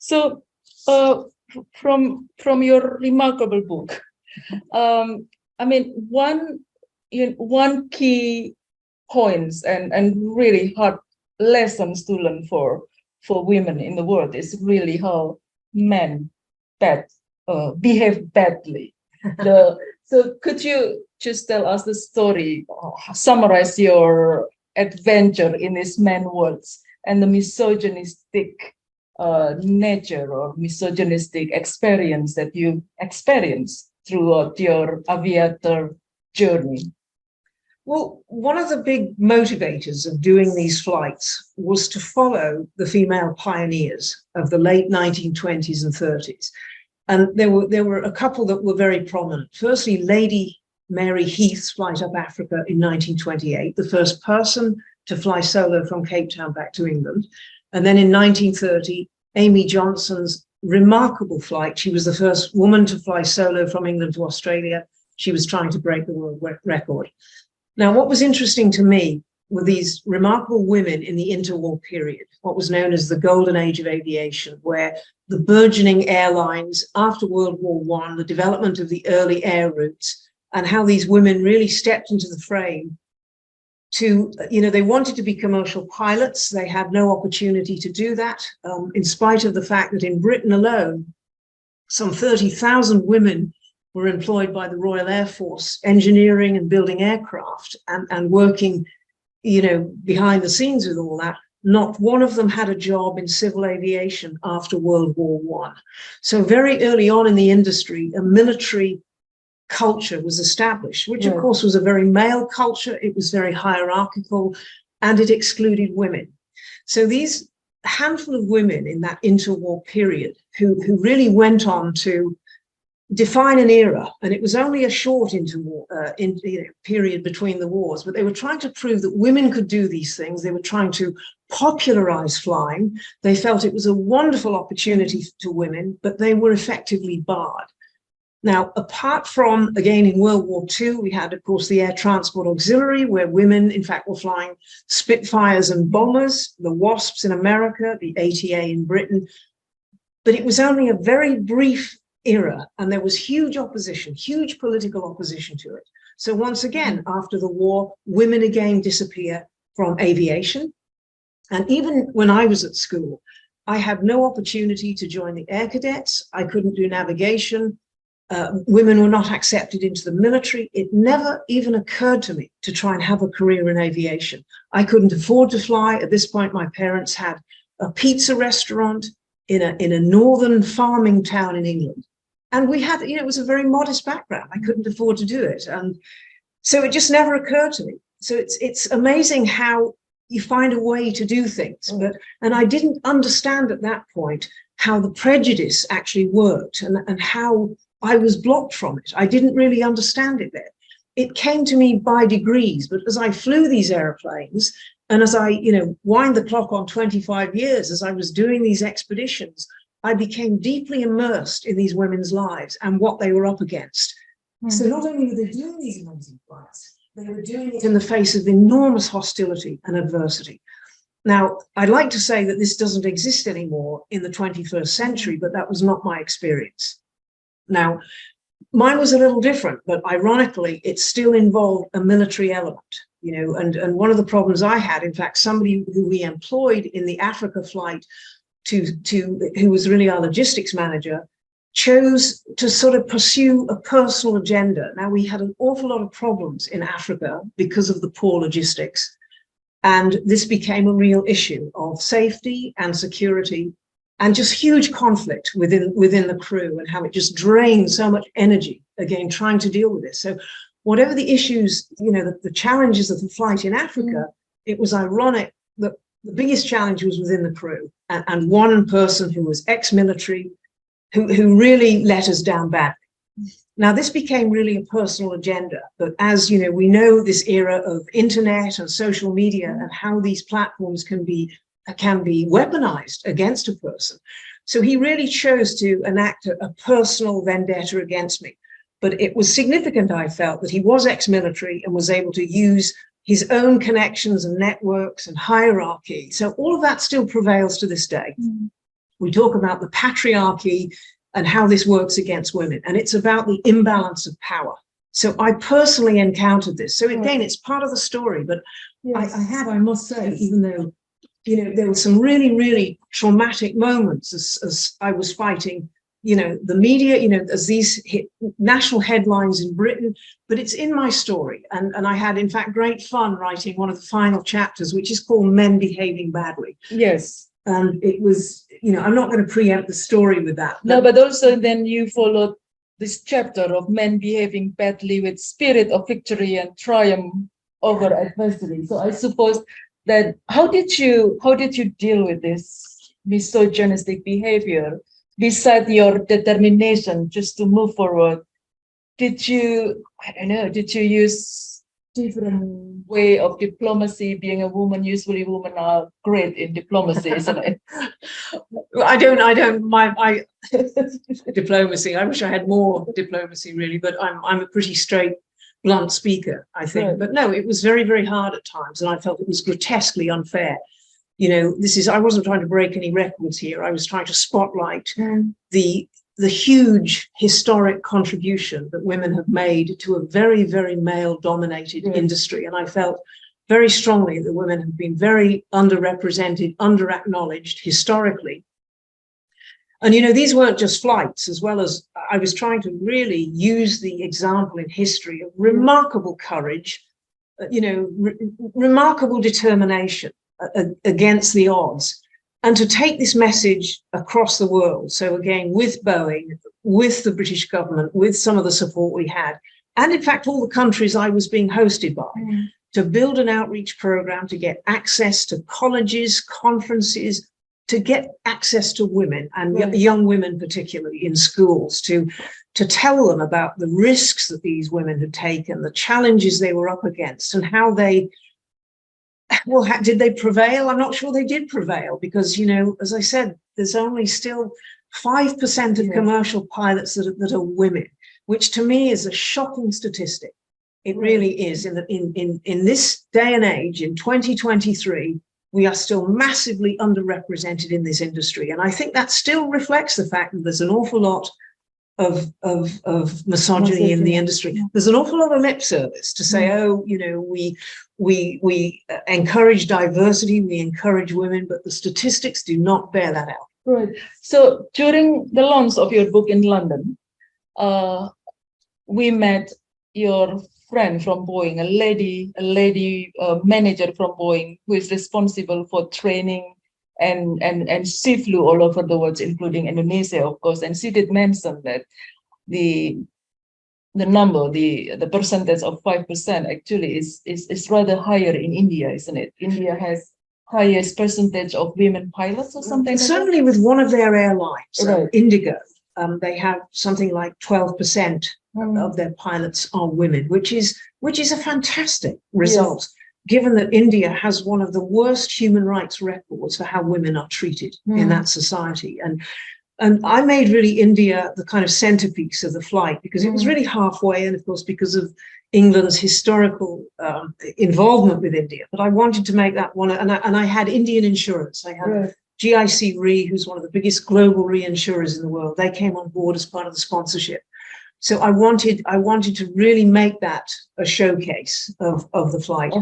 So from your remarkable book, I mean, one key points and really hard lessons to learn for women in the world is really how men behave badly. So could you just tell us the story, summarize your adventure in this man worlds and the misogynistic nature or misogynistic experience that you experienced throughout your aviator journey? Well, one of the big motivators of doing these flights was to follow the female pioneers of the late 1920s and 30s. And there were a couple that were very prominent. Firstly, Lady Mary Heath's flight up Africa in 1928, the first person to fly solo from Cape Town back to England. And then in 1930, Amy Johnson's remarkable flight. She was the first woman to fly solo from England to Australia. She was trying to break the world record. Now, what was interesting to me were these remarkable women in the interwar period, what was known as the golden age of aviation, where the burgeoning airlines after World War I, the development of the early air routes, and how these women really stepped into the frame to, they wanted to be commercial pilots. They had no opportunity to do that, in spite of the fact that in Britain alone, some 30,000 women were employed by the Royal Air Force, engineering and building aircraft and working, behind the scenes with all that. Not one of them had a job in civil aviation after World War I. So very early on in the industry, a military culture was established, which of course was a very male culture. It was very hierarchical and it excluded women. So these handful of women in that interwar period who really went on to define an era, and it was only a short period between the wars, but they were trying to prove that women could do these things. They were trying to popularize flying. They felt it was a wonderful opportunity to women, but they were effectively barred. Now, apart from, again, in World War II, we had, of course, the Air Transport Auxiliary, where women, in fact, were flying Spitfires and bombers, the Wasps in America, the ATA in Britain. But it was only a very brief era, and there was huge opposition, huge political opposition to it. So once again, after the war, women again disappear from aviation. And even when I was at school, I had no opportunity to join the Air Cadets. I couldn't do navigation. Women were not accepted into the military. It never even occurred to me to try and have a career in aviation. I couldn't afford to fly. At this point, my parents had a pizza restaurant in a northern farming town in England. And we had, it was a very modest background. I couldn't afford to do it. And so it just never occurred to me. So it's amazing how you find a way to do things. And I didn't understand at that point how the prejudice actually worked and how I was blocked from it. I didn't really understand it then. It came to me by degrees, but as I flew these airplanes and as I, wind the clock on 25 years, as I was doing these expeditions, I became deeply immersed in these women's lives and what they were up against. So not only were they doing these amazing flights, they were doing it in the face of enormous hostility and adversity. Now, I'd like to say that this doesn't exist anymore in the 21st century, but that was not my experience. Now, mine was a little different, but ironically, it still involved a military element, and one of the problems I had, in fact, somebody who we employed in the Africa flight who was really our logistics manager, chose to sort of pursue a personal agenda. Now, we had an awful lot of problems in Africa because of the poor logistics. And this became a real issue of safety and security and just huge conflict within the crew and how it just drained so much energy, again, trying to deal with this. So whatever the issues, the challenges of the flight in Africa, it was ironic that the biggest challenge was within the crew and one person who was ex-military who really let us down badly. Now, this became really a personal agenda, but as we know this era of internet and social media and how these platforms can be weaponized against a person. So he really chose to enact a personal vendetta against me. But it was significant, I felt, that he was ex-military and was able to use his own connections and networks and hierarchy. So all of that still prevails to this day. We talk about the patriarchy and how this works against women. And it's about the imbalance of power. So I personally encountered this. So again, it's part of the story. But Yes. I must say, even though, there were some really, really traumatic moments as I was fighting, the media, as these hit national headlines in Britain, but it's in my story. And I had, in fact, great fun writing one of the final chapters, which is called Men Behaving Badly. Yes. And it was, I'm not going to preempt the story with that. No, but also then you followed this chapter of men behaving badly with spirit of victory and triumph over adversity. So I suppose that how did you deal with this misogynistic behavior beside your determination just to move forward? Did you use different way of diplomacy? Being a woman, usually women are great in diplomacy, isn't it? I diplomacy. I wish I had more diplomacy, really, but I'm a pretty straight, blunt speaker, I think. Right. But no, it was very, very hard at times, and I felt it was grotesquely unfair. I wasn't trying to break any records here. I was trying to spotlight the huge historic contribution that women have made to a very, very male-dominated industry. And I felt very strongly that women have been very underrepresented, under-acknowledged historically. And, these weren't just flights, as well as I was trying to really use the example in history of remarkable courage, remarkable determination against the odds. And to take this message across the world. So again, with Boeing, with the British government, with some of the support we had, and in fact, all the countries I was being hosted by, to build an outreach program, to get access to colleges, conferences, to get access to women and young women, particularly in schools, to tell them about the risks that these women had taken, the challenges they were up against, and how they, did they prevail? I'm not sure they did prevail because, as I said, there's only still 5% of commercial pilots that are women, which to me is a shocking statistic. It really is. In this day and age, in 2023, we are still massively underrepresented in this industry. And I think that still reflects the fact that there's an awful lot of misogyny in the industry. There's an awful lot of lip service to say, we encourage diversity, we encourage women, but the statistics do not bear that out. Right. So during the launch of your book in London, we met your friend from Boeing, a lady manager from Boeing who is responsible for training and she flew all over the world, including Indonesia, of course. And she did mention that the percentage of 5% actually is rather higher in India, isn't it? India has highest percentage of women pilots or something. Certainly with one of their airlines, Indigo, they have something like 12% of their pilots are women, which is a fantastic result. Yes. Given that India has one of the worst human rights records for how women are treated in that society. And I made really India the kind of centerpiece of the flight because it was really halfway, and of course because of England's historical involvement with India. But I wanted to make that one, and I had Indian insurance. I had GIC Re, who's one of the biggest global reinsurers in the world. They came on board as part of the sponsorship. So I wanted to really make that a showcase of the flight.